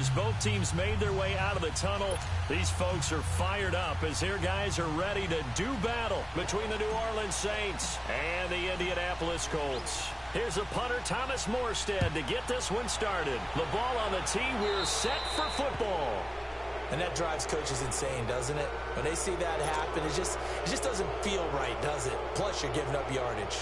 as both teams made their way out of the tunnel, these folks are fired up as their guys are ready to do battle between the New Orleans Saints and the Indianapolis Colts. Here's a punter, Thomas Morstead, to get this one started. The ball on the tee. We're set for football. And that drives coaches insane, doesn't it? When they see that happen, it just doesn't feel right, does it? Plus, you're giving up yardage.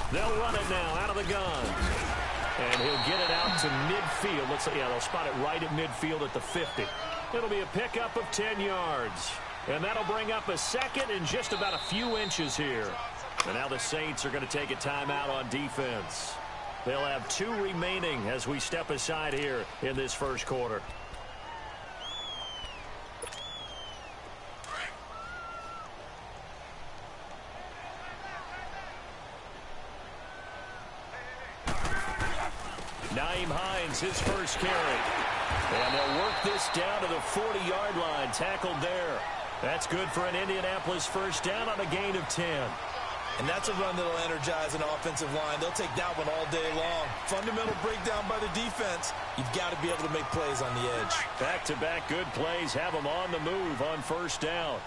They'll run it now out of the gun. And he'll get it out to midfield. They'll spot it right at midfield at the 50. It'll be a pickup of 10 yards. And that'll bring up a second in just about a few inches here. And now the Saints are going to take a timeout on defense. They'll have 2 remaining as we step aside here in this first quarter. His first carry. And they'll work this down to the 40-yard line. Tackled there. That's good for an Indianapolis first down on a gain of 10. And that's a run that'll energize an offensive line. They'll take that one all day long. Fundamental breakdown by the defense. You've got to be able to make plays on the edge. Back-to-back good plays have them on the move on first down.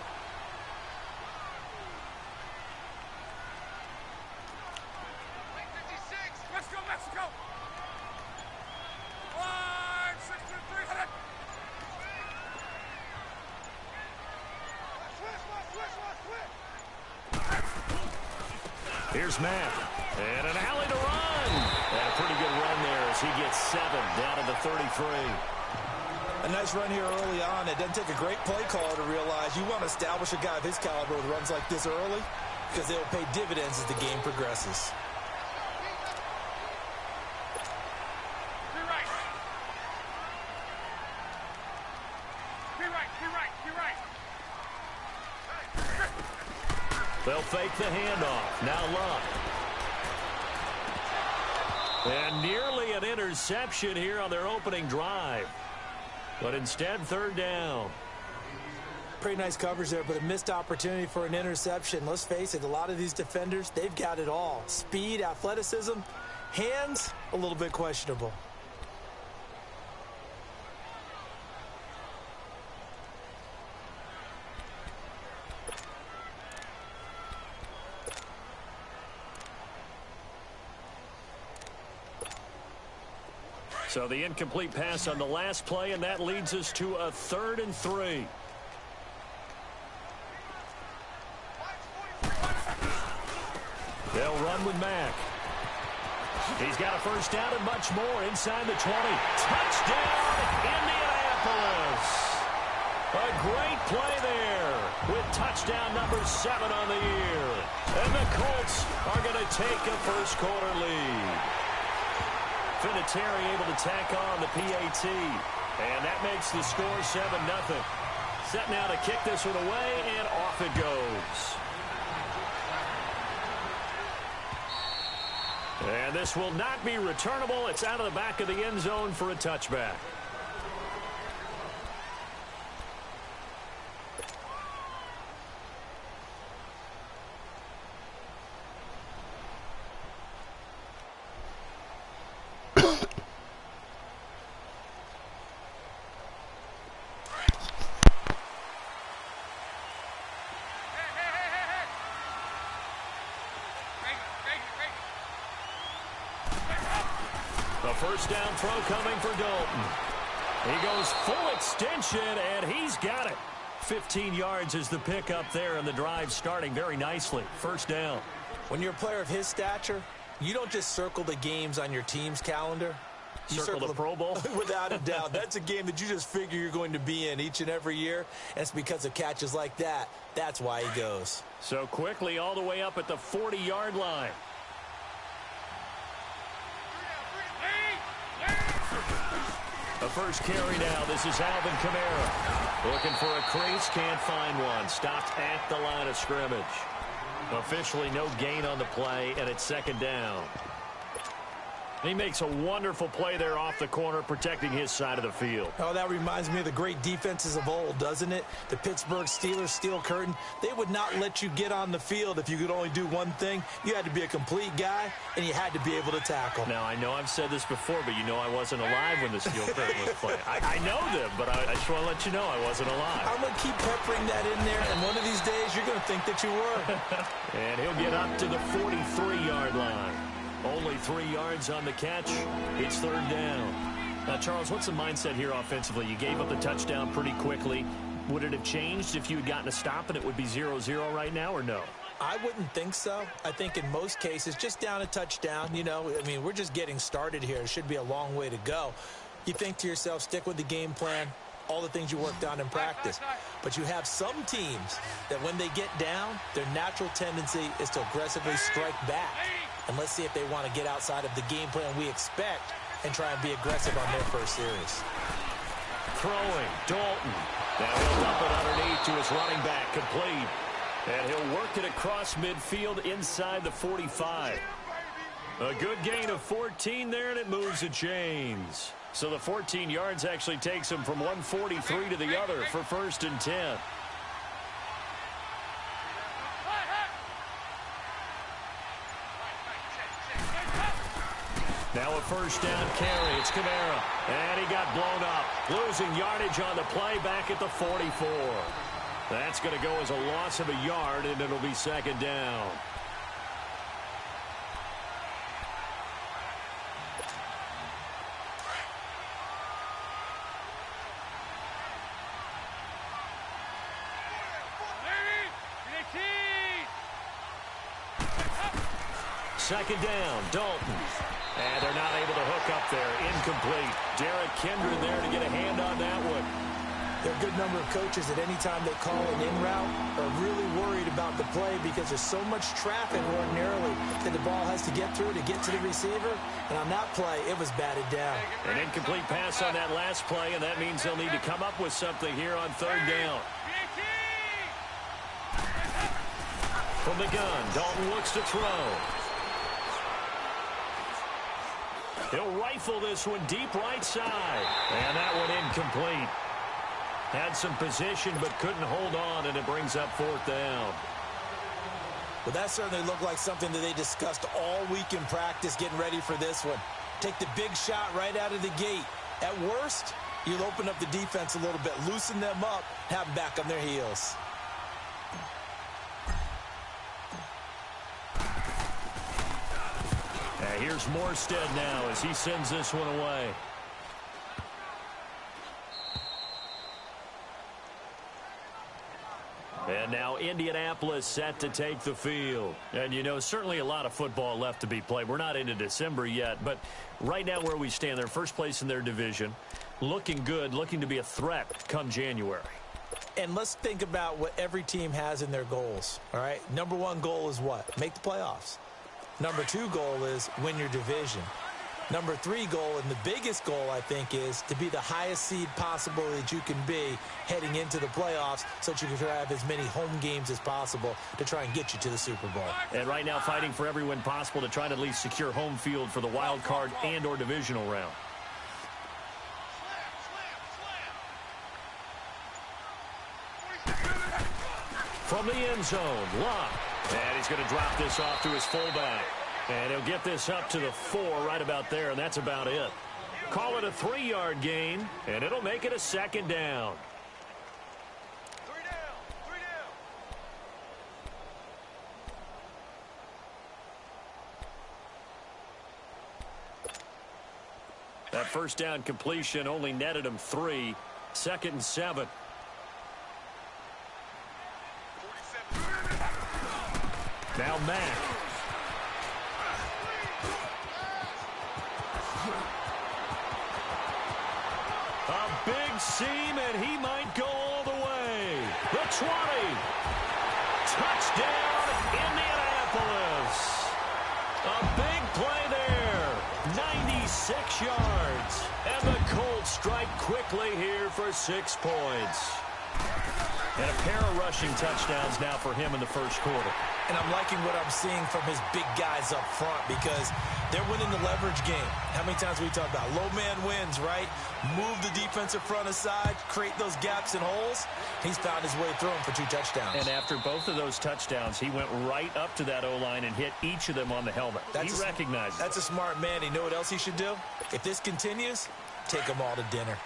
Here's Matt. And an alley to run. And a pretty good run there as he gets 7 down to the 33. A nice run here early on. It doesn't take a great play caller to realize you want to establish a guy of his caliber with runs like this early because they'll pay dividends as the game progresses. They'll fake the handoff. Now Luck. And nearly an interception here on their opening drive. But instead, third down. Pretty nice coverage there, but a missed opportunity for an interception. Let's face it, a lot of these defenders, they've got it all. Speed, athleticism, hands, a little bit questionable. So the incomplete pass on the last play, and that leads us to a 3rd and 3. They'll run with Mack. He's got a first down and much more inside the 20. Touchdown, Indianapolis. A great play there with touchdown number 7 on the year. And the Colts are going to take a first quarter lead. Vinatieri able to tack on the PAT. And that makes the score 7-0. Set now to kick this one away, and off it goes. And this will not be returnable. It's out of the back of the end zone for a touchback. First down throw coming for Dalton. He goes full extension, and he's got it. 15 yards is the pickup there, and the drive starting very nicely. First down. When you're a player of his stature, you don't just circle the games on your team's calendar. You circle the Pro Bowl? Without a doubt. That's a game that you just figure you're going to be in each and every year, and it's because of catches like that. That's why he goes. So quickly all the way up at the 40-yard line. A first carry now. This is Alvin Kamara. Looking for a crease, can't find one. Stopped at the line of scrimmage. Officially no gain on the play, and it's second down. He makes a wonderful play there off the corner, protecting his side of the field. Oh, that reminds me of the great defenses of old, doesn't it? The Pittsburgh Steelers steel curtain. They would not let you get on the field if you could only do one thing. You had to be a complete guy, and you had to be able to tackle. Now, I know I've said this before, but you know I wasn't alive when the steel curtain was playing. I know them, but I just want to let you know I wasn't alive. I'm going to keep peppering that in there, and one of these days you're going to think that you were. And he'll get up to the 43-yard line. Only 3 yards on the catch. It's third down. Now, Charles, what's the mindset here offensively? You gave up the touchdown pretty quickly. Would it have changed if you had gotten a stop and it would be 0-0 right now, or no? I wouldn't think so. I think in most cases, just down a touchdown, you know, I mean, we're just getting started here. It should be a long way to go. You think to yourself, stick with the game plan, all the things you worked on in practice. But you have some teams that when they get down, their natural tendency is to aggressively strike back. And let's see if they want to get outside of the game plan we expect and try and be aggressive on their first series. Throwing, Dalton. Now he'll dump it underneath to his running back, complete. And he'll work it across midfield inside the 45. A good gain of 14 there, and it moves the chains. So the 14 yards actually takes him from 143 to the other for first and 10. Now a first down carry. It's Kamara. And he got blown up. Losing yardage on the play back at the 44. That's going to go as a loss of a yard, and it'll be second down. Second down, Dalton. And they're not able to hook up there. Incomplete. Derrick Kendra there to get a hand on that one. There are a good number of coaches that any time they call an in route are really worried about the play because there's so much traffic ordinarily that the ball has to get through to get to the receiver. And on that play, it was batted down. An incomplete pass on that last play, and that means they'll need to come up with something here on third down. From the gun, Dalton looks to throw. He'll rifle this one deep right side. And that one incomplete. Had some position but couldn't hold on, and it brings up fourth down. Well, that certainly looked like something that they discussed all week in practice getting ready for this one. Take the big shot right out of the gate. At worst, you'll open up the defense a little bit, loosen them up, have them back on their heels. Here's Morstead now as he sends this one away. And now Indianapolis set to take the field. And, you know, certainly a lot of football left to be played. We're not into December yet, but right now where we stand, they're first place in their division. Looking good, looking to be a threat come January. And let's think about what every team has in their goals, all right? Number one goal is what? Make the playoffs. Number two goal is win your division. Number three goal, and the biggest goal, I think, is to be the highest seed possible that you can be heading into the playoffs so that you can have as many home games as possible to try and get you to the Super Bowl. And right now fighting for every win possible to try to at least secure home field for the wild card and or divisional round. From the end zone, Locke. And he's going to drop this off to his fullback. And he'll get this up to the 4 right about there, and that's about it. Call it a 3-yard gain, and it'll make it a second down. That first down completion only netted him 3. Second and 7. Now Mack. A big seam, and he might go all the way. The 20. Touchdown, Indianapolis. A big play there. 96 yards. And the Colts strike quickly here for 6 points. And a pair of rushing touchdowns now for him in the first quarter. And I'm liking what I'm seeing from his big guys up front because they're winning the leverage game. How many times we talk about low man wins, right? Move the defensive front aside, create those gaps and holes. He's found his way through them for 2 touchdowns. And after both of those touchdowns, he went right up to that O-line and hit each of them on the helmet. He recognizes That's a smart man. You know what else he should do? If this continues, take them all to dinner.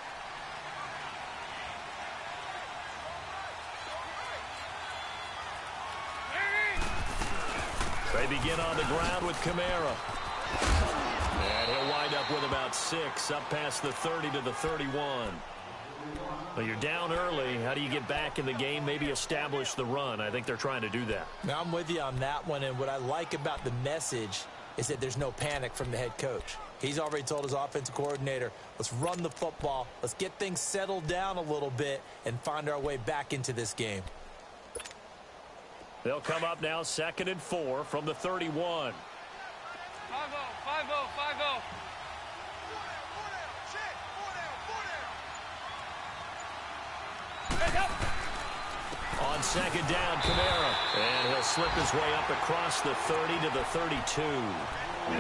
They begin on the ground with Kamara. And he'll wind up with about 6, up past the 30 to the 31. Well, you're down early. How do you get back in the game, maybe establish the run? I think they're trying to do that. Now, I'm with you on that one, and what I like about the message is that there's no panic from the head coach. He's already told his offensive coordinator, let's run the football, let's get things settled down a little bit and find our way back into this game. They'll come up now 2nd and 4 from the 31. 5-0, 5-0, 5-0. On 2nd down, Kamara. And he'll slip his way up across the 30 to the 32.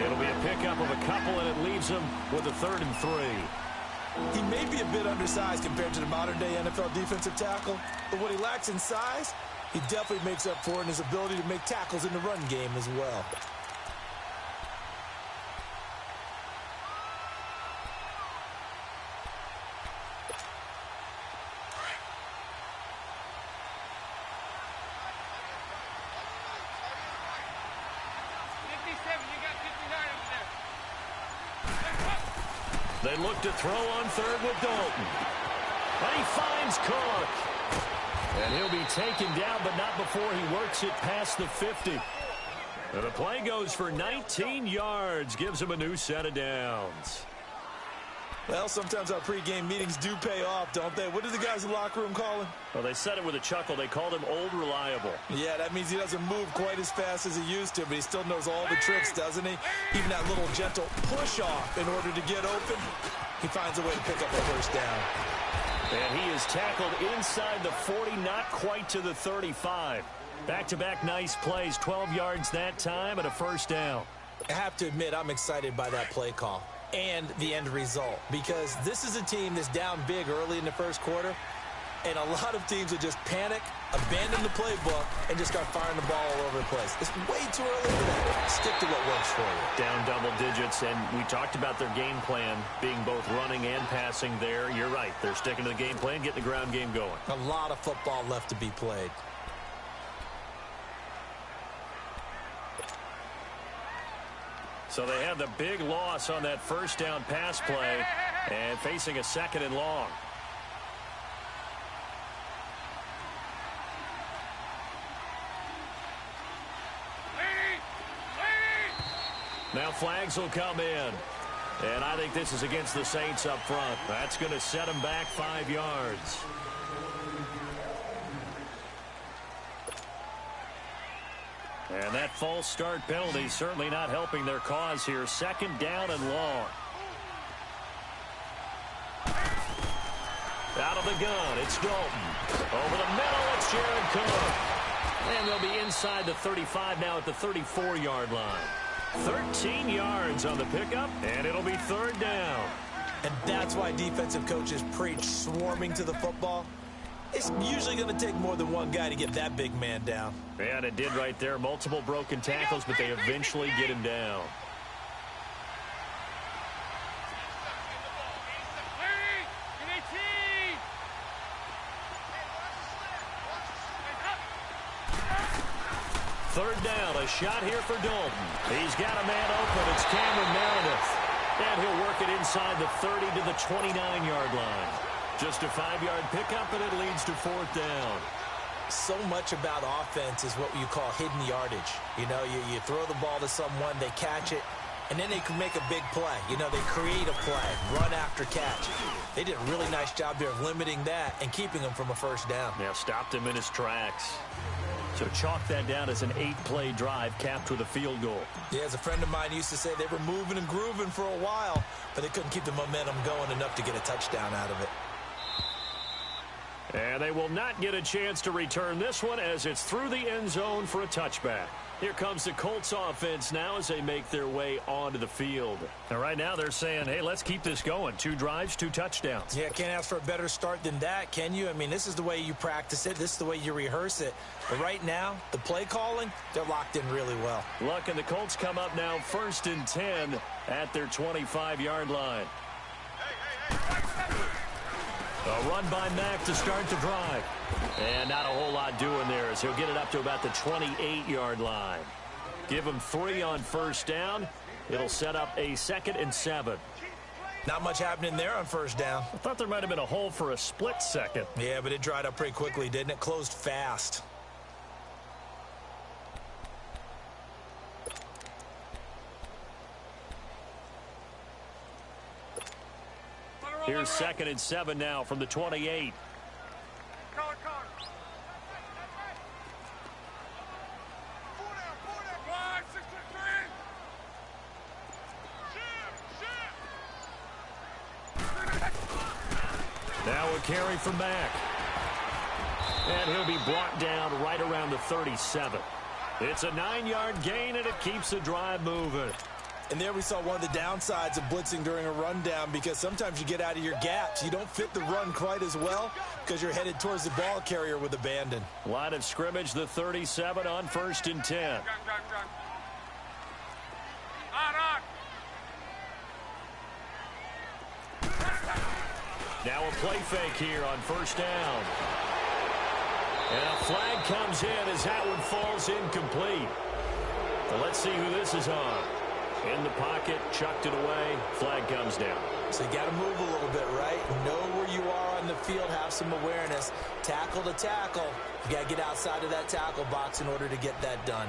It'll be a pickup of a couple, and it leaves him with a 3rd and 3. He may be a bit undersized compared to the modern-day NFL defensive tackle, but what he lacks in size, he definitely makes up for it in his ability to make tackles in the run game as well. They look to throw on 3rd with Dalton. And he finds Cook. And he'll be taken down, but not before he works it past the 50. And the play goes for 19 yards, gives him a new set of downs. Well, sometimes our pregame meetings do pay off, don't they? What do the guys in the locker room call him? Well, they said it with a chuckle. They called him Old Reliable. Yeah, that means he doesn't move quite as fast as he used to, but he still knows all the tricks, doesn't he? Even that little gentle push-off in order to get open, he finds a way to pick up a first down. And he is tackled inside the 40, not quite to the 35. Back-to-back nice plays, 12 yards that time and a first down. I have to admit, I'm excited by that play call and the end result because this is a team that's down big early in the first quarter, and a lot of teams will just panic, abandon the playbook, and just start firing the ball all over the place. It's way too early for that. Stick to what works for you. Down double digits, and we talked about their game plan being both running and passing there. You're right. They're sticking to the game plan, getting the ground game going. A lot of football left to be played. So they had the big loss on that first down pass play and facing a 2nd and long. Now flags will come in. And I think this is against the Saints up front. That's going to set them back 5 yards. And that false start penalty certainly not helping their cause here. 2nd down and long. Out of the gun, it's Dalton. Over the middle, it's Jared Cook. And they'll be inside the 35 now at the 34-yard line. 13 yards on the pickup, and it'll be 3rd down. And that's why defensive coaches preach swarming to the football. It's usually going to take more than one guy to get that big man down. And it did right there. Multiple broken tackles, but they eventually get him down. Third down, a shot here for Dalton. He's got a man open. It's Cameron Meredith. And he'll work it inside the 30 to the 29-yard line. Just a 5-yard pickup, and it leads to 4th down. So much about offense is what you call hidden yardage. You know, you throw the ball to someone, they catch it, and then they can make a big play. You know, they create a play, run after catch. They did a really nice job there of limiting that and keeping him from a first down. Yeah, stopped him in his tracks. So chalk that down as an 8-play drive capped with a field goal. Yeah, as a friend of mine used to say, they were moving and grooving for a while, but they couldn't keep the momentum going enough to get a touchdown out of it. And they will not get a chance to return this one as it's through the end zone for a touchback. Here comes the Colts offense now as they make their way onto the field. And right now they're saying, hey, let's keep this going. 2 drives, 2 touchdowns. Yeah, can't ask for a better start than that, can you? I mean, this is the way you practice it. This is the way you rehearse it. But right now, the play calling, they're locked in really well. Look, and the Colts come up now 1st and 10 at their 25-yard line. A run by Mack to start the drive. And not a whole lot doing there as he'll get it up to about the 28-yard line. Give him 3 on 1st down. It'll set up a 2nd and 7. Not much happening there on 1st down. I thought there might have been a hole for a split second. Yeah, but it dried up pretty quickly, didn't it? Closed fast. Here's 2nd and 7 now from the 28. Now a carry from Mack. And he'll be brought down right around the 37. It's a 9-yard gain, and it keeps the drive moving. And there we saw one of the downsides of blitzing during a rundown, because sometimes you get out of your gaps. You don't fit the run quite as well because you're headed towards the ball carrier with abandon. Line of scrimmage, the 37 on 1st and 10. Now a play fake here on 1st down. And a flag comes in as that one falls incomplete. Well, let's see who this is on. In the pocket, chucked it away, flag comes down. So you got to move a little bit, right? Know where you are on the field, have some awareness. Tackle to tackle. You got to get outside of that tackle box in order to get that done.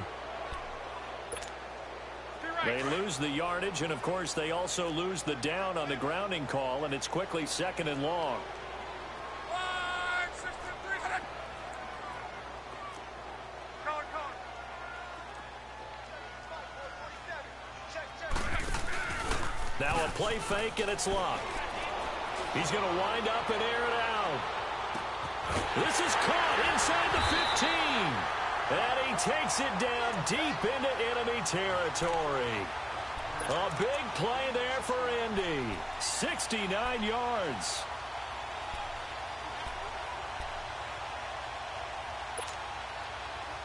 They lose the yardage, and of course they also lose the down on the grounding call, and it's quickly 2nd and long. Now a play fake, and it's locked. He's going to wind up and air it out. This is caught inside the 15. And he takes it down deep into enemy territory. A big play there for Indy. 69 yards.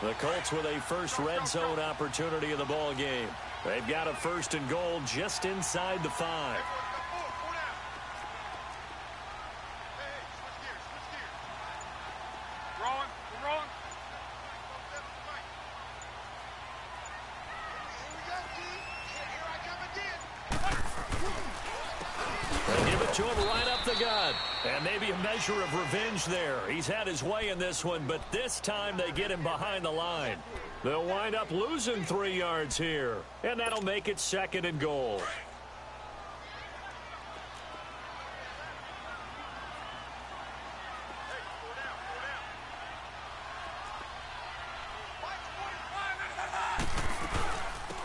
The Colts with a first red zone opportunity in the ball game. They've got a 1st and goal just inside the 5. They give it to him right up the gut. And maybe a measure of revenge there. He's had his way in this one, but this time they get him behind the line. They'll wind up losing 3 yards here, and that'll make it 2nd and goal.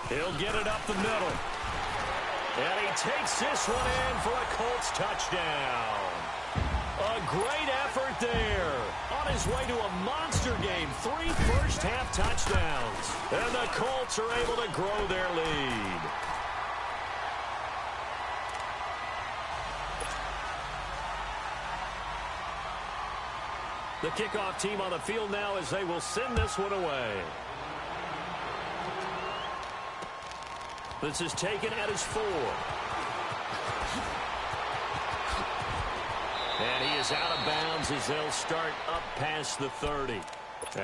He'll get it up the middle. And he takes this one in for a Colts touchdown. A great effort there. On his way to a monster game, 3 first-half touchdowns. And the Colts are able to grow their lead. The kickoff team on the field now as they will send this one away. This is taken at his 4. And he is out of bounds as they'll start up past the 30.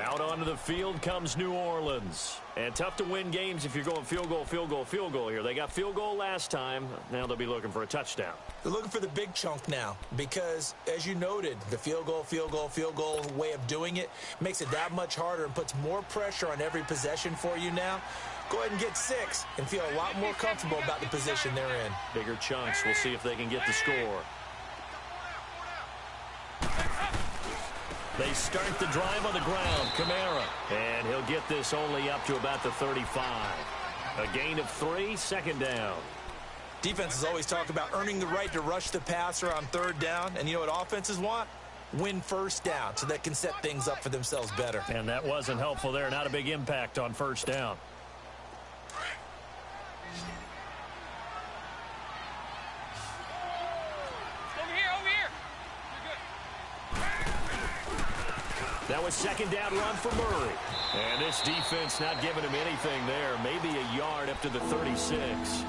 Out onto the field comes New Orleans. And tough to win games if you're going field goal, field goal, field goal here. They got field goal last time. Now they'll be looking for a touchdown. They're looking for the big chunk now because, as you noted, the field goal, field goal, field goal way of doing it makes it that much harder and puts more pressure on every possession for you now. Go ahead and get 6 and feel a lot more comfortable about the position they're in. Bigger chunks. We'll see if they can get the score. They start the drive on the ground. Kamara. And he'll get this only up to about the 35. A gain of 3, second down. Defenses always talk about earning the right to rush the passer on third down. And you know what offenses want? Win first down so they can set things up for themselves better. And that wasn't helpful there. Not a big impact on first down. That was second down run for Murray. And this defense not giving him anything there. Maybe a yard up to the 36.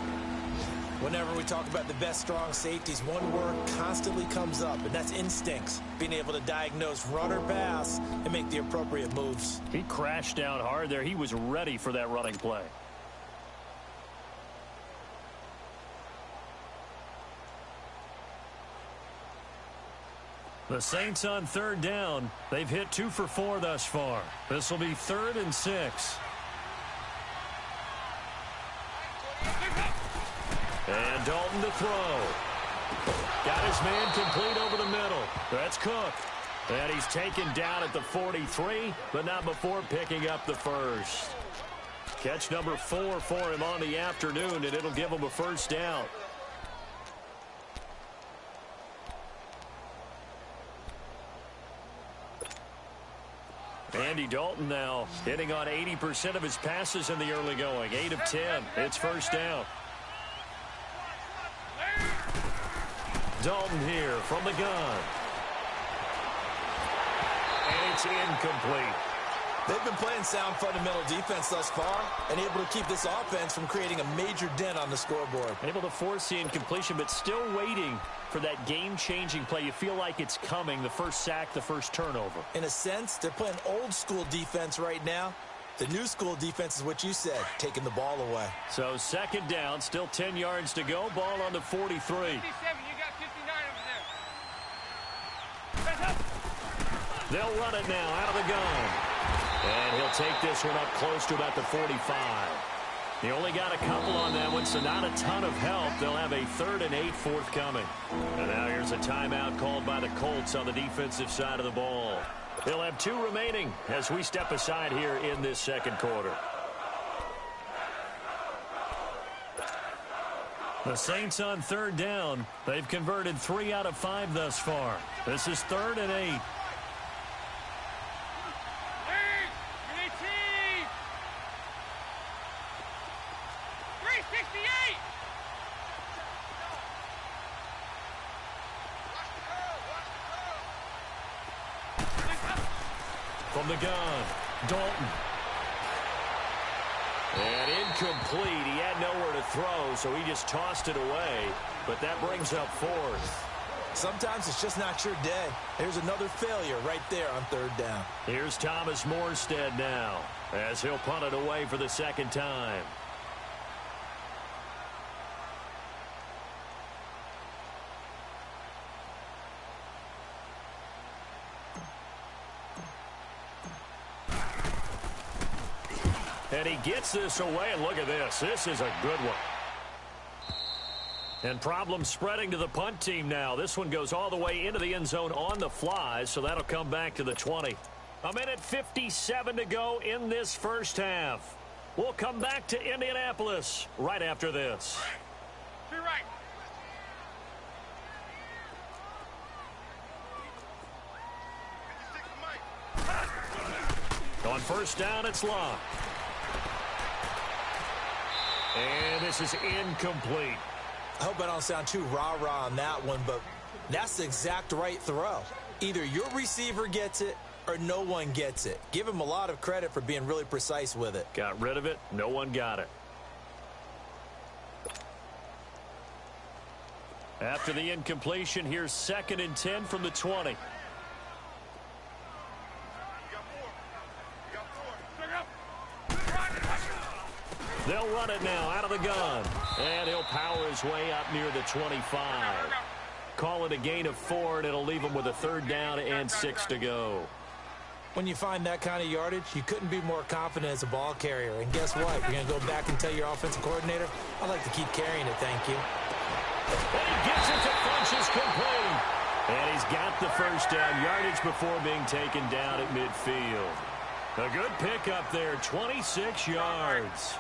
Whenever we talk about the best strong safeties, one word constantly comes up, and that's instincts. Being able to diagnose run or pass and make the appropriate moves. He crashed down hard there. He was ready for that running play. The Saints on third down. They've hit 2 for 4 thus far. This will be 3rd and 6. And Dalton to throw. Got his man complete over the middle. That's Cook. And he's taken down at the 43, but not before picking up the first. Catch number 4 for him on the afternoon, and it'll give him a first down. Andy Dalton now hitting on 80% of his passes in the early going. 8 of 10. It's first down. Dalton here from the gun. And it's incomplete. They've been playing sound fundamental defense thus far and able to keep this offense from creating a major dent on the scoreboard. Able to force the incompletion, but still waiting for that game-changing play. You feel like it's coming, the first sack, the first turnover. In a sense, they're playing old-school defense right now. The new school defense is what you said, taking the ball away. So second down, still 10 yards to go. Ball on the 43. 57, you got 59 over there. They'll run it now out of the gun. And he'll take this one up close to about the 45. He only got a couple on that one, so not a ton of help. They'll have a 3rd and 8 forthcoming. And now here's a timeout called by the Colts on the defensive side of the ball. They'll have 2 remaining as we step aside here in this second quarter. The Saints on third down. They've converted 3 out of 5 thus far. This is 3rd and 8. From the gun, Dalton. And incomplete. He had nowhere to throw, so he just tossed it away. But that brings up 4th. Sometimes it's just not your day. Here's another failure right there on third down. Here's Thomas Morstead now as he'll punt it away for the second time. And he gets this away, and look at this. This is a good one. And problems spreading to the punt team now. This one goes all the way into the end zone on the fly, so that'll come back to the 20. 1:57 to go in this first half. We'll come back to Indianapolis right after this. To your right. On first down, it's locked. And this is incomplete. I hope I don't sound too rah-rah on that one, but that's the exact right throw. Either your receiver gets it or no one gets it. Give him a lot of credit for being really precise with it. Got rid of it. No one got it. After the incompletion, here's 2nd and 10 from the 20. They'll run it now out of the gun. And he'll power his way up near the 25. Call it a gain of 4, and it'll leave him with a 3rd down and 6 to go. When you find that kind of yardage, you couldn't be more confident as a ball carrier. And guess what? You're going to go back and tell your offensive coordinator, I'd like to keep carrying it, thank you. And he gets it to Funchess complete. And he's got the first down yardage before being taken down at midfield. A good pickup there, 26 yards.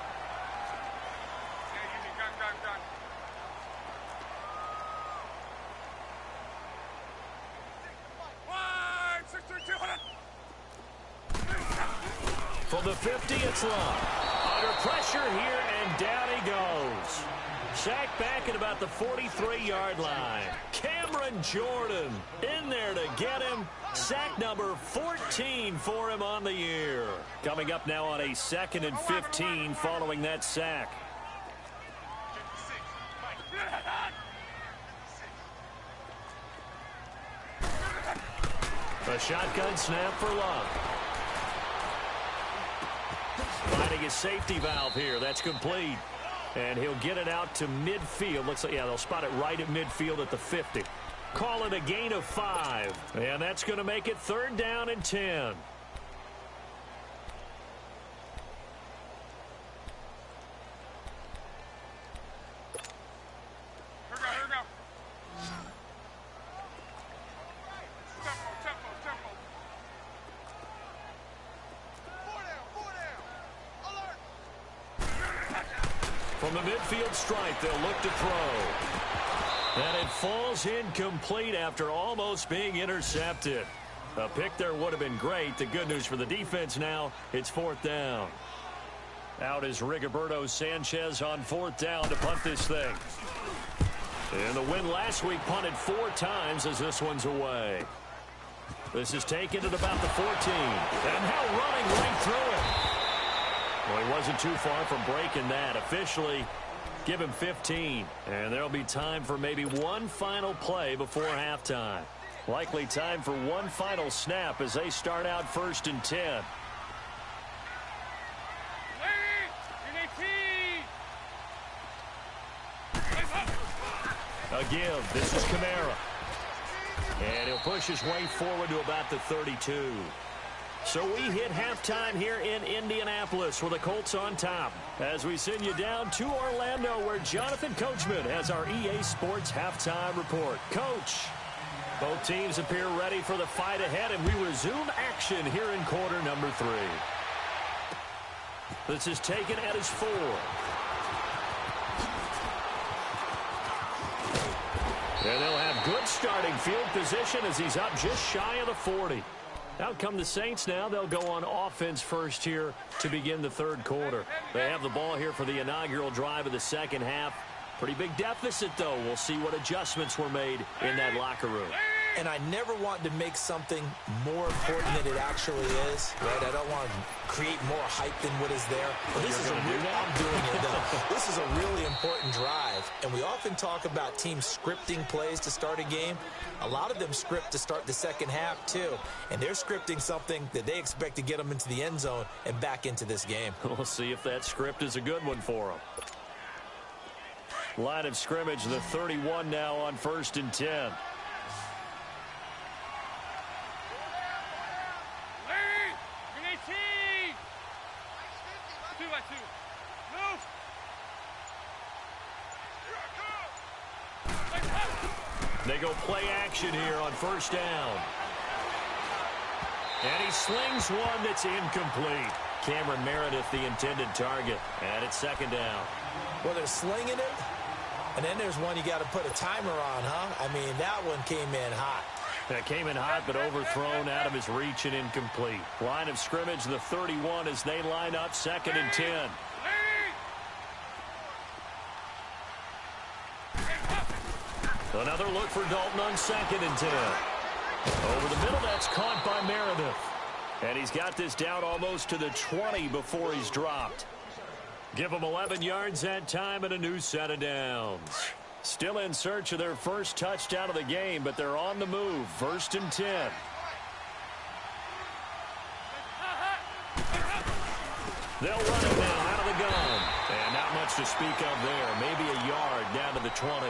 From the 50, it's Long. Under pressure here, and down he goes. Sacked back at about the 43-yard line. Cameron Jordan in there to get him. Sack number 14 for him on the year. Coming up now on a 2nd and 15 following that sack. A shotgun snap for Love. Finding his safety valve here. That's complete. And he'll get it out to midfield. Looks like, yeah, they'll spot it right at midfield at the 50. Call it a gain of 5. And that's going to make it 3rd down and 10. From the midfield stripe, they'll look to throw. And it falls incomplete after almost being intercepted. A pick there would have been great. The good news for the defense now, it's 4th down. Out is Rigoberto Sanchez on 4th down to punt this thing. And the win last week punted 4 times as this one's away. This is taken at about the 14. And now running right through it. Well, he wasn't too far from breaking that. Officially, give him 15. And there'll be time for maybe one final play before halftime. Likely time for one final snap as they start out 1st and 10. A give. This is Kamara. And he'll push his way forward to about the 32. So we hit halftime here in Indianapolis with the Colts on top. As we send you down to Orlando, where Jonathan Coachman has our EA Sports halftime report. Coach, both teams appear ready for the fight ahead, and we resume action here in quarter number 3. This is taken at his 4. And they'll have good starting field position as he's up just shy of the 40. Out come the Saints now. They'll go on offense first here to begin the 3rd quarter. They have the ball here for the inaugural drive of the 2nd half. Pretty big deficit, though. We'll see what adjustments were made in that locker room. And I never want to make something more important than it actually is, right? I don't want to create more hype than what is there. But this is I'm doing it, though. This is a really important drive. And we often talk about teams scripting plays to start a game. A lot of them script to start the 2nd half, too. And they're scripting something that they expect to get them into the end zone and back into this game. We'll see if that script is a good one for them. Line of scrimmage, the 31 now on 1st and 10. They go play action here on 1st down. And he slings one that's incomplete. Cameron Meredith, the intended target. And it's 2nd down. Well, they're slinging it. And then there's one you got to put a timer on, huh? I mean, that one came in hot. That came in hot, but overthrown out of his reach and incomplete. Line of scrimmage, the 31 as they line up 2nd and 10. Another look for Dalton on 2nd and 10. Over the middle, that's caught by Meredith. And he's got this down almost to the 20 before he's dropped. Give them 11 yards that time and a new set of downs. Still in search of their first touchdown of the game, but they're on the move. 1st and 10. They'll run it now out of the gun. And not much to speak of there. Maybe a yard down to the 20.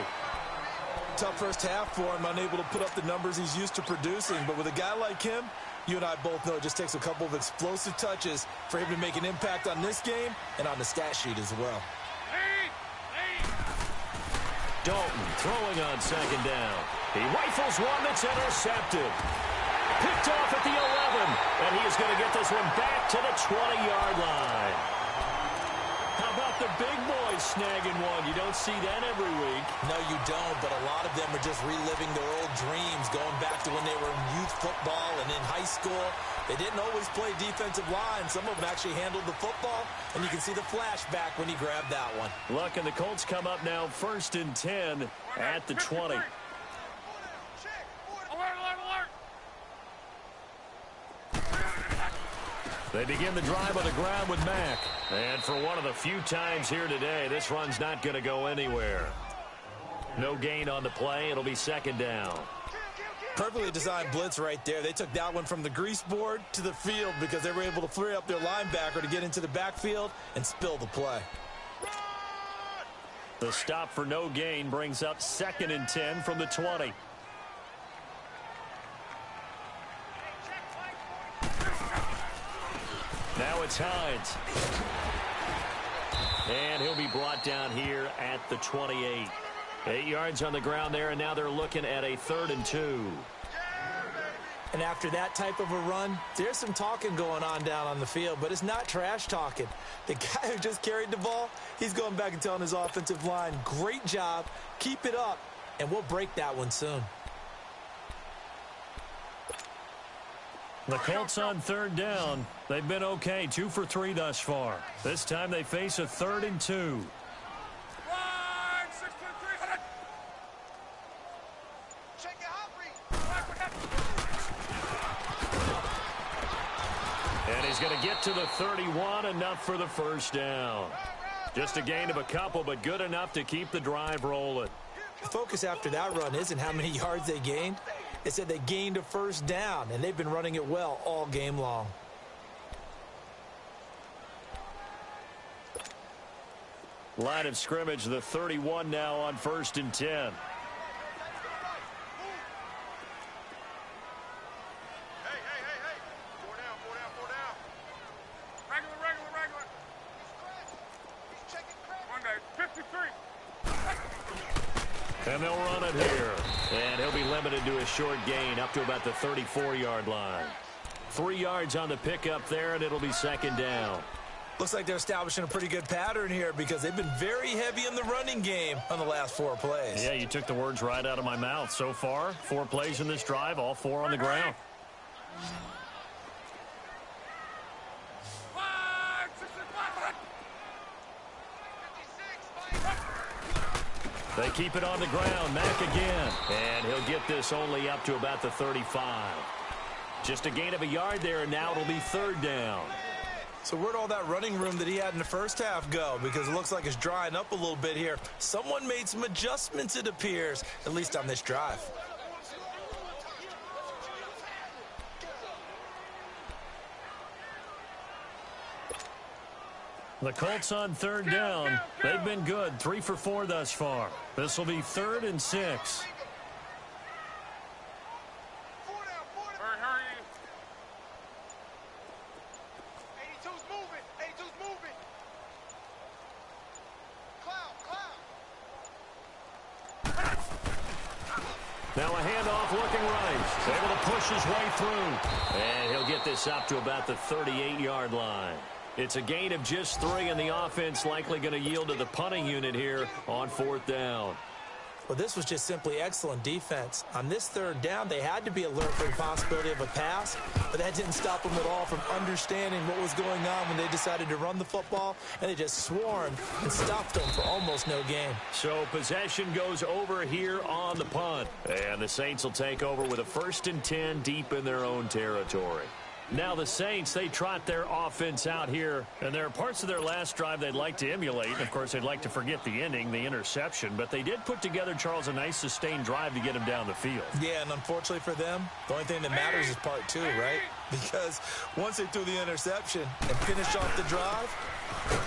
Tough first half for him, unable to put up the numbers he's used to producing. But with a guy like him, you and I both know it just takes a couple of explosive touches for him to make an impact on this game and on the stat sheet as well. Dalton throwing on 2nd down. He rifles one that's intercepted. Picked off at the 11, and he is going to get this one back to the 20-yard line. How about the big boys snagging one? You don't see that every week. No, you don't, but a lot of them are just reliving their old dreams, going back to when they were in youth football and in high school. They didn't always play defensive line. Some of them actually handled the football, and you can see the flashback when he grabbed that one. Look, and the Colts come up now 1st and 10 at the 20. They begin the drive on the ground with Mack. And for one of the few times here today, this run's not going to go anywhere. No gain on the play. It'll be 2nd down. Perfectly designed blitz right there. They took that one from the grease board to the field because they were able to free up their linebacker to get into the backfield and spill the play. The stop for no gain brings up 2nd and 10 from the 20. Now it's Hines. And he'll be brought down here at the 28. 8 yards on the ground there, and now they're looking at a 3rd and 2. And after that type of a run, there's some talking going on down on the field, but it's not trash talking. The guy who just carried the ball, he's going back and telling his offensive line, great job, keep it up, and we'll break that one soon. The Colts on 3rd down. They've been okay, 2 for 3 thus far. This time they face a 3rd and 2. And he's going to get to the 31, enough for the 1st down. Just a gain of a couple, but good enough to keep the drive rolling. The focus after that run isn't how many yards they gained. They said they gained a 1st down, and they've been running it well all game long. Line of scrimmage, the 31 now on 1st and 10. Hey. Four down. Regular. He's checking credit. 53. And they'll run it here. And he'll be limited to a short gain up to about the 34-yard line. 3 yards on the pickup there, and it'll be 2nd down. Looks like they're establishing a pretty good pattern here because they've been very heavy in the running game on the last 4 plays. Yeah, you took the words right out of my mouth. So far, 4 plays in this drive, all 4 on the ground. They keep it on the ground. Mack again. And he'll get this only up to about the 35. Just a gain of a yard there, and now it'll be 3rd down. So where'd all that running room that he had in the first half go? Because it looks like it's drying up a little bit here. Someone made some adjustments, it appears, at least on this drive. The Colts on 3rd down. They've been good, 3 for 4 thus far. This will be 3rd and 6. Now a handoff looking right. Able to push his way through. And he'll get this up to about the 38-yard line. It's a gain of just 3, and the offense likely going to yield to the punting unit here on 4th down. Well, this was just simply excellent defense. On this 3rd down, they had to be alert for the possibility of a pass, but that didn't stop them at all from understanding what was going on when they decided to run the football, and they just swarmed and stopped them for almost no gain. So possession goes over here on the punt, and the Saints will take over with a 1st and 10 deep in their own territory. Now the Saints, they trot their offense out here, and there are parts of their last drive they'd like to emulate. Of course, they'd like to forget the ending, the interception, but they did put together, Charles, a nice sustained drive to get him down the field. Yeah, and unfortunately for them, the only thing that matters is part 2, right? Because once they threw the interception and finished off the drive,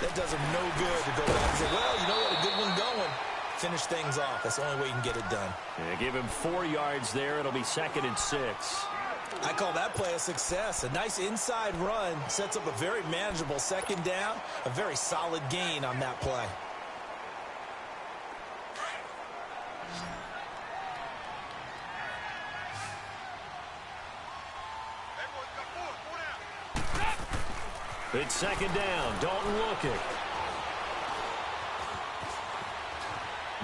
that does them no good to go back and say, well, you know what, a good one going. Finish things off. That's the only way you can get it done. Yeah, give him 4 yards there. It'll be 2nd and 6. I call that play a success. A nice inside run sets up a very manageable 2nd down. A very solid gain on that play. It's second down. Dalton looking.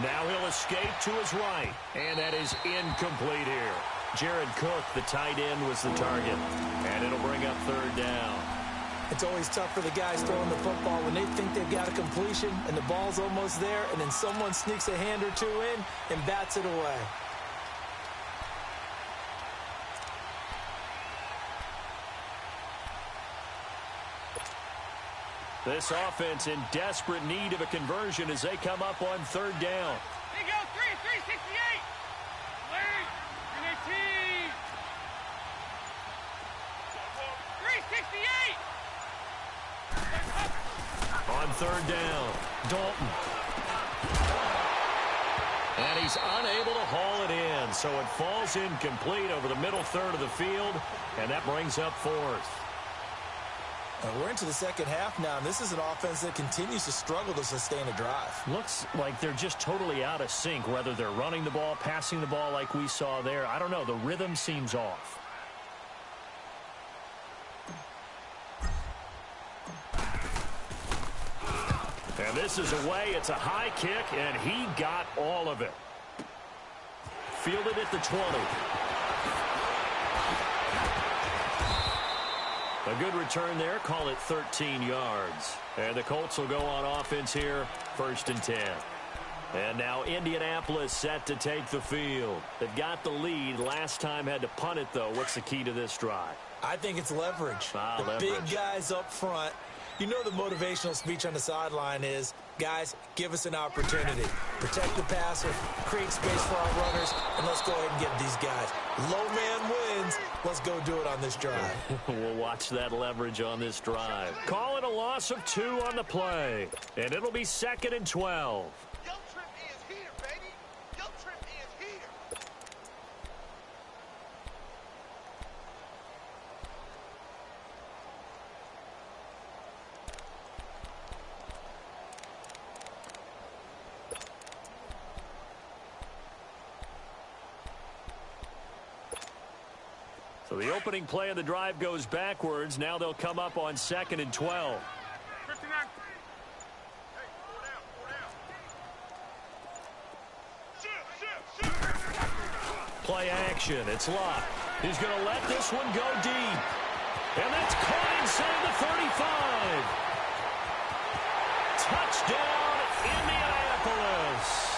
Now he'll escape to his right. And that is incomplete here. Jared Cook, the tight end, was the target. And it'll bring up third down. It's always tough for the guys throwing the football when they think they've got a completion and the ball's almost there, and then someone sneaks a hand or two in and bats it away. This offense in desperate need of a conversion as they come up on third down. They go 368. Wait, 368. On third down, Dalton. And he's unable to haul it in, so it falls incomplete over the middle third of the field, and that brings up fourth. We're into the second half now, and this is an offense that continues to struggle to sustain a drive. Looks like they're just totally out of sync, whether they're running the ball, passing the ball like we saw there. I don't know. The rhythm seems off. And this is away. It's a high kick, and he got all of it. Fielded at the 20. A good return there. Call it 13 yards. And the Colts will go on offense here, 1st and 10. And now Indianapolis set to take the field. They've got the lead. Last time had to punt it, though. What's the key to this drive? I think it's leverage. Leverage. Big guys up front. You know the motivational speech on the sideline is, guys, give us an opportunity. Protect the passer, create space for our runners, and let's go ahead and get these guys. Low man wins. Let's go do it on this drive. We'll watch that leverage on this drive. Call it a loss of 2 on the play. And it'll be 2nd and 12. Yo trip is here, baby. Yo trip is here. So the opening play of the drive goes backwards. Now they'll come up on 2nd and 12. 59. Hey, 4 down. Shift. Play action. It's locked. He's going to let this one go deep. And that's caught inside the 35. Touchdown, Indianapolis.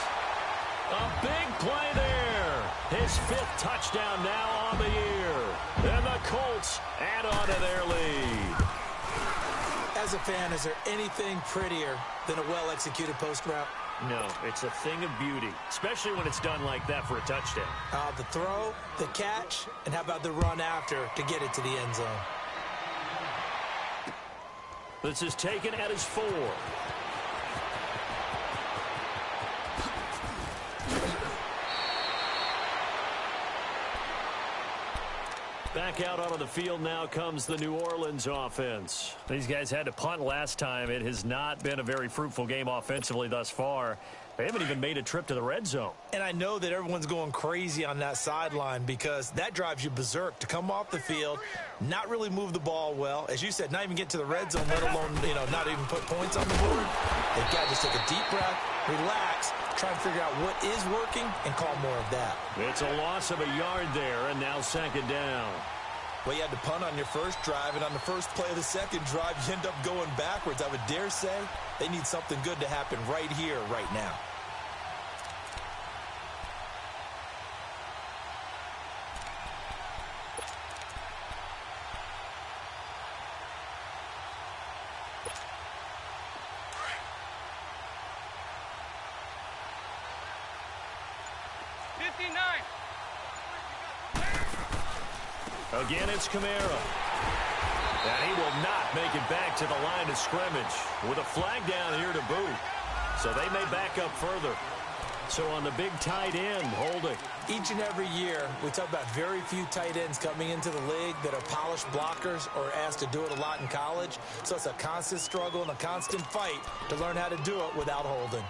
A big play there. His 5th touchdown now on the year. And the Colts add on to their lead. As a fan, is there anything prettier than a well-executed post route? No, it's a thing of beauty, especially when it's done like that for a touchdown. The throw, the catch, and how about the run after to get it to the end zone? This is taken at his 4. Back out onto the field now comes the New Orleans offense. These guys had to punt last time. It has not been a very fruitful game offensively thus far. They haven't even made a trip to the red zone. And I know that everyone's going crazy on that sideline because that drives you berserk to come off the field, not really move the ball well. As you said, not even get to the red zone, let alone, not even put points on the board. They've got to just take a deep breath, relax, try and figure out what is working, and call more of that. It's a loss of a yard there, and now 2nd down. Well, you had to punt on your first drive, and on the first play of the second drive, you end up going backwards. I would dare say they need something good to happen right here, right now. Again, it's Kamara. And he will not make it back to the line of scrimmage with a flag down here to boot. So they may back up further. So on the big tight end, holding. Each and every year, we talk about very few tight ends coming into the league that are polished blockers or asked to do it a lot in college. So it's a constant struggle and a constant fight to learn how to do it without holding.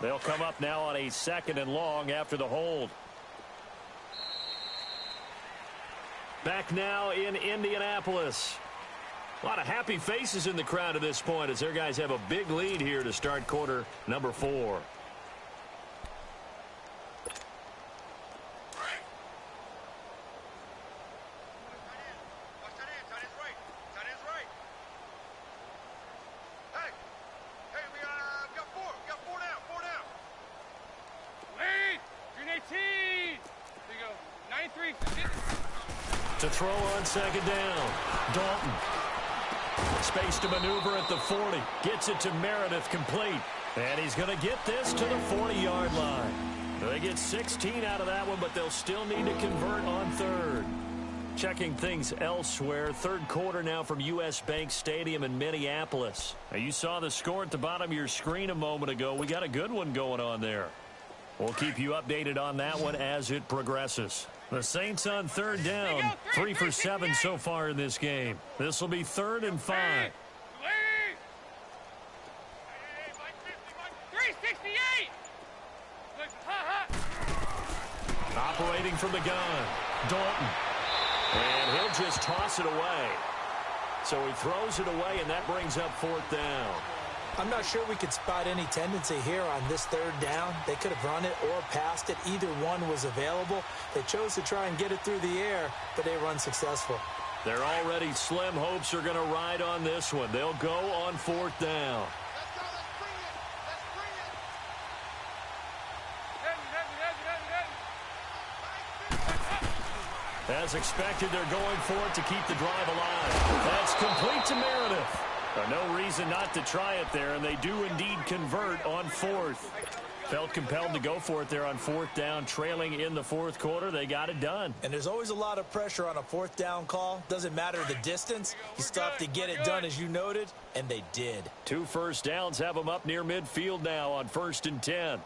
They'll come up now on a 2nd and long after the hold. Back now in Indianapolis. A lot of happy faces in the crowd at this point as their guys have a big lead here to start quarter number 4. To throw on 2nd down. Dalton. Space to maneuver at the 40. Gets it to Meredith, complete. And he's going to get this to the 40-yard line. They get 16 out of that one, but they'll still need to convert on 3rd. Checking things elsewhere. 3rd quarter now from U.S. Bank Stadium in Minneapolis. Now, you saw the score at the bottom of your screen a moment ago. We got a good one going on there. We'll keep you updated on that one as it progresses. The Saints on 3rd down. 3 for 7 so far in this game. This will be 3rd and 5. 368. Operating from the gun. Dalton. And he'll just toss it away. So he throws it away, and that brings up 4th down. I'm not sure we could spot any tendency here on this 3rd down. They could have run it or passed it. Either one was available. They chose to try and get it through the air, but they run successful. Their already slim hopes are going to ride on this one. They'll go on 4th down. Let's go. Let's bring it. As expected, they're going for it to keep the drive alive. That's complete to Meredith. No reason not to try it there, and they do indeed convert on 4th. Felt compelled to go for it there on 4th down, trailing in the 4th quarter. They got it done. And there's always a lot of pressure on a 4th down call. Doesn't matter the distance. You stop to get it done, as you noted, and they did. 2 first downs have them up near midfield now on 1st and 10.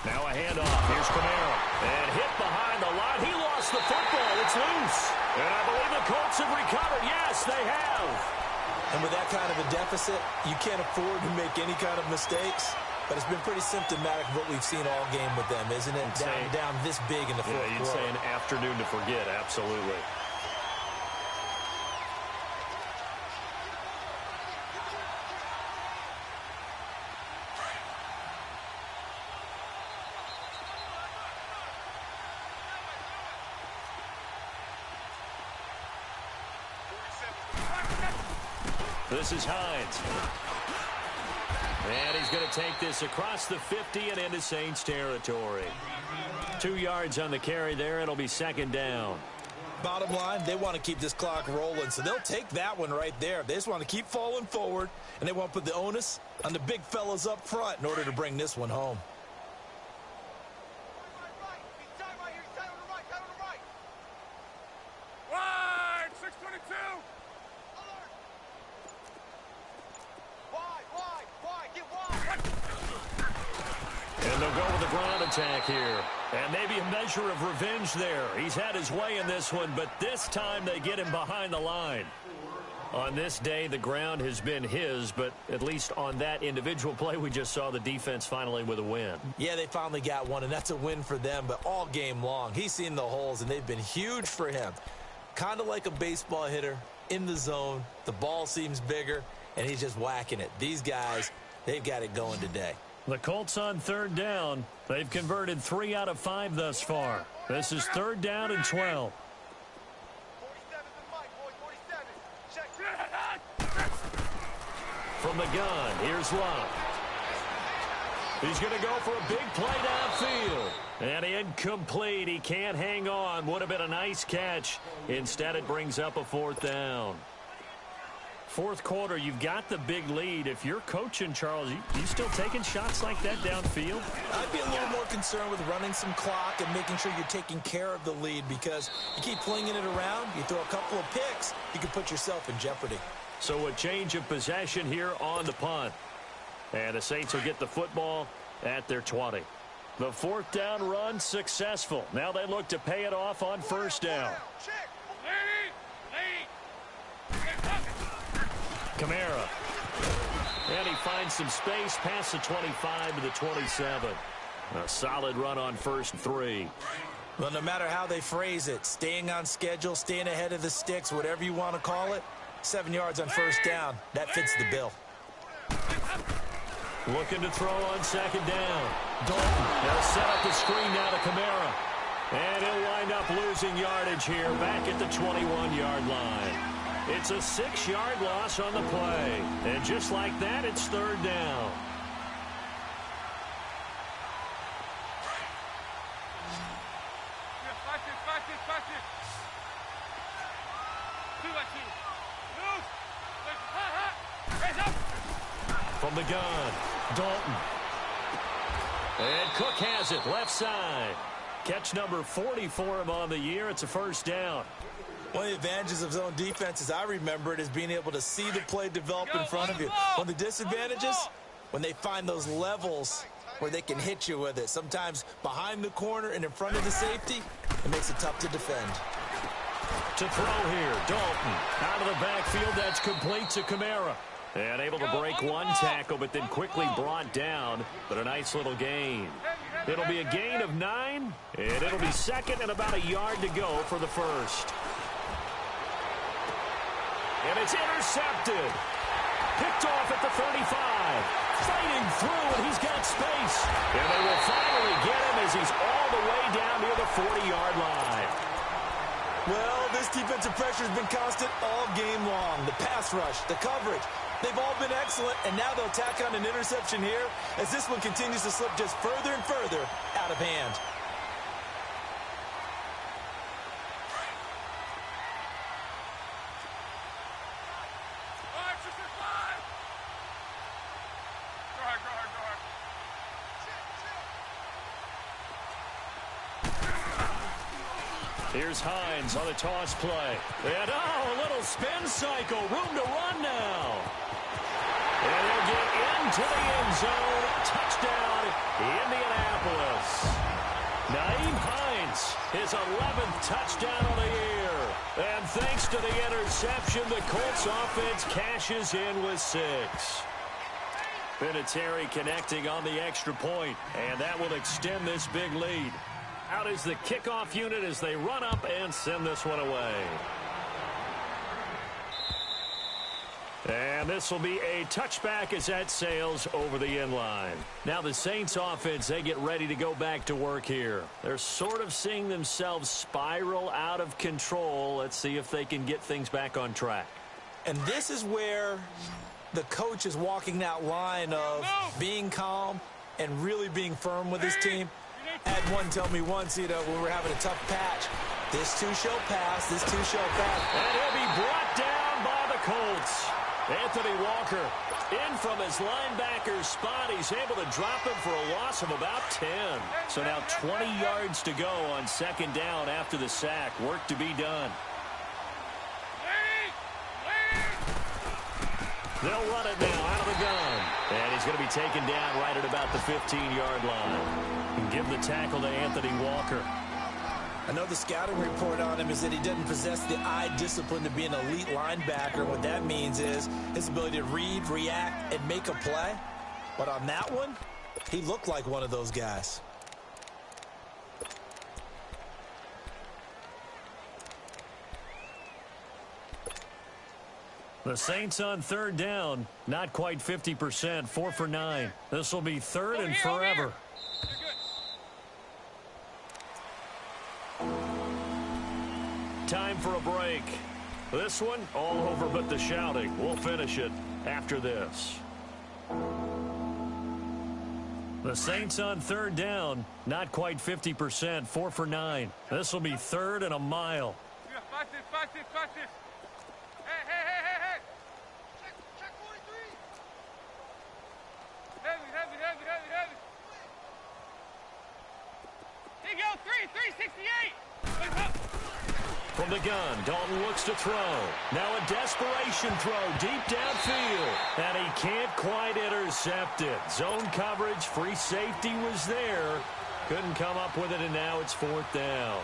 Now a handoff. Here's Camaro. And hit behind the line. He lost the football. It's loose. And I believe the Colts have recovered. Yes, they have. And with that kind of a deficit, you can't afford to make any kind of mistakes. But it's been pretty symptomatic of what we've seen all game with them, isn't it? Down this big in the 4th quarter. You'd say an afternoon to forget. Absolutely. This is Hines. And he's going to take this across the 50 and into Saints territory. 2 yards on the carry there. It'll be 2nd down. Bottom line, they want to keep this clock rolling, so they'll take that one right there. They just want to keep falling forward, and they want to put the onus on the big fellas up front in order to bring this one home. And they'll go with the ground attack here. And maybe a measure of revenge there. He's had his way in this one, but this time they get him behind the line. On this day, the ground has been his, but at least on that individual play, we just saw the defense finally with a win. Yeah, they finally got one, and that's a win for them, but all game long, he's seen the holes, and they've been huge for him. Kind of like a baseball hitter in the zone. The ball seems bigger, and he's just whacking it. These guys, they've got it going today. The Colts on 3rd down. They've converted 3 out of 5 thus far. This is 3rd down and 12. 47 to Mike, boys, 47. Check. From the gun, here's Love. He's going to go for a big play downfield. And incomplete. He can't hang on. Would have been a nice catch. Instead, it brings up a 4th down. 4th quarter, you've got the big lead. If you're coaching, Charles, you still taking shots like that downfield? I'd be a little more concerned with running some clock and making sure you're taking care of the lead, because you keep flinging it around, you throw a couple of picks, you can put yourself in jeopardy. So a change of possession here on the punt. And the Saints will get the football at their 20. The 4th down run successful. Now they look to pay it off on 1st down. Camara. And he finds some space past the 25 to the 27. A solid run on 1st and 3. Well, no matter how they phrase it, staying on schedule, staying ahead of the sticks, whatever you want to call it, 7 yards on 1st down. That fits the bill. Looking to throw on 2nd down. Dalton. They'll set up the screen now to Kamara. And he'll wind up losing yardage here back at the 21-yard line. It's a 6-yard loss on the play. And just like that, it's 3rd down. From the gun, Dalton. And Cook has it, left side. Catch number 40 for him on the year. It's a 1st down. One of the advantages of zone defense, as I remember it, is being able to see the play develop in front of you. One of the disadvantages, when they find those levels where they can hit you with it. Sometimes behind the corner and in front of the safety, it makes it tough to defend. To throw here, Dalton. Out of the backfield, that's complete to Kamara. And able to break one tackle, but then quickly brought down. But a nice little gain. It'll be a gain of 9, and it'll be 2nd and about a yard to go for the 1st. And it's intercepted. Picked off at the 35. Fighting through, and he's got space. And they will finally get him as he's all the way down near the 40-yard line. Well, this defensive pressure has been constant all game long. The pass rush, the coverage, they've all been excellent, and now they'll tack on an interception here as this one continues to slip just further and further out of hand. Here's Hines on the toss play. And, a little spin cycle. Room to run now. And he'll get into the end zone. Touchdown, Indianapolis. Nyheim Hines, his 11th touchdown of the year. And thanks to the interception, the Colts offense cashes in with 6. Vinatieri connecting on the extra point, and that will extend this big lead. Out is the kickoff unit as they run up and send this one away. And this will be a touchback as that sails over the end line. Now the Saints offense, they get ready to go back to work here. They're sort of seeing themselves spiral out of control. Let's see if they can get things back on track. And this is where the coach is walking that line of being calm and really being firm with his team. I had one tell me once, when we're having a tough patch, this too shall pass, this too shall pass. And he'll be brought down by the Colts. Anthony Walker in from his linebacker spot. He's able to drop him for a loss of about 10. So now 20 yards to go on 2nd down after the sack. Work to be done. They'll run it now out of the gun. And he's going to be taken down right at about the 15-yard line. And give the tackle to Anthony Walker. I know the scouting report on him is that he doesn't possess the eye discipline to be an elite linebacker. What that means is his ability to read, react, and make a play. But on that one, he looked like one of those guys. The Saints on 3rd down, not quite 50%, 4 for 9. This will be 3rd and forever. Time for a break. This one, all over but the shouting. We'll finish it after this. The Saints on 3rd down, not quite 50%, 4 for 9. This will be 3rd and a mile. Watch this. Hey. Check 43. Heavy. Here you go, 368. From the gun, Dalton looks to throw. Now a desperation throw deep downfield. And he can't quite intercept it. Zone coverage, free safety was there. Couldn't come up with it, and now it's 4th down.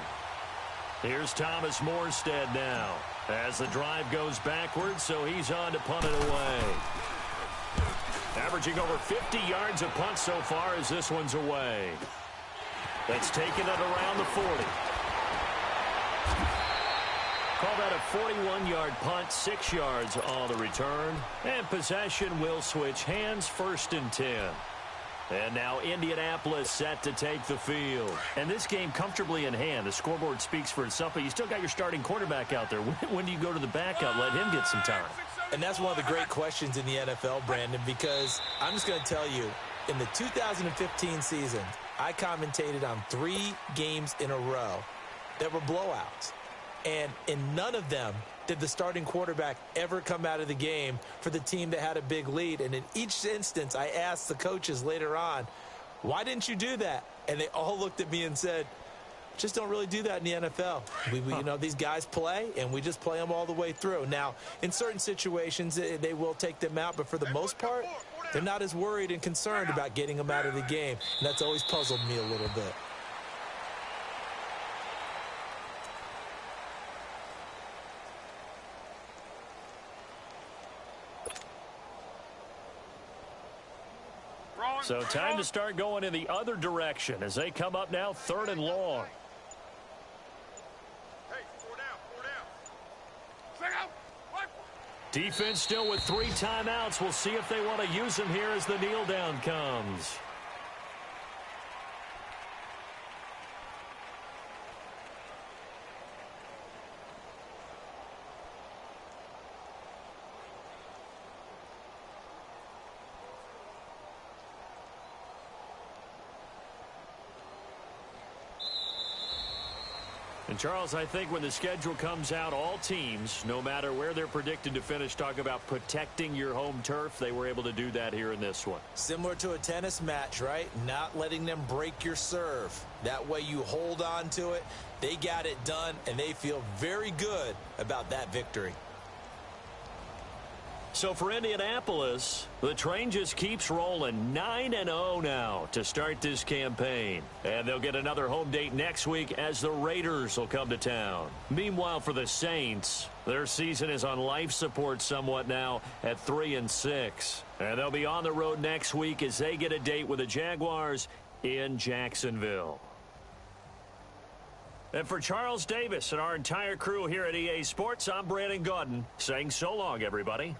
Here's Thomas Morstead now. As the drive goes backwards, so he's on to punt it away. averaging over 50 yards a punt so far as this one's away. That's taken it around the 40. Call that a 41-yard punt, 6 yards on the return. And possession will switch hands, 1st and 10. And now Indianapolis set to take the field. And this game comfortably in hand. The scoreboard speaks for itself, but you still got your starting quarterback out there. When do you go to the backup, let him get some time? And that's one of the great questions in the NFL, Brandon, because I'm just going to tell you, in the 2015 season, I commentated on 3 games in a row that were blowouts. And in none of them did the starting quarterback ever come out of the game for the team that had a big lead. And in each instance, I asked the coaches later on, why didn't you do that? And they all looked at me and said, just don't really do that in the NFL. You know, these guys play, and we just play them all the way through. Now, in certain situations, they will take them out, but for the most part, they're not as worried and concerned about getting them out of the game. And that's always puzzled me a little bit. So time to start going in the other direction as they come up now 3rd and long. Hey, 4 down. Defense still with 3 timeouts. We'll see if they want to use them here as the kneel down comes. And, Charles, I think when the schedule comes out, all teams, no matter where they're predicted to finish, talk about protecting your home turf. They were able to do that here in this one. Similar to a tennis match, right? Not letting them break your serve. That way you hold on to it. They got it done, and they feel very good about that victory. So for Indianapolis, the train just keeps rolling 9-0 now to start this campaign. And they'll get another home date next week as the Raiders will come to town. Meanwhile, for the Saints, their season is on life support somewhat now at 3-6. And they'll be on the road next week as they get a date with the Jaguars in Jacksonville. And for Charles Davis and our entire crew here at EA Sports, I'm Brandon Gaudin saying so long, everybody.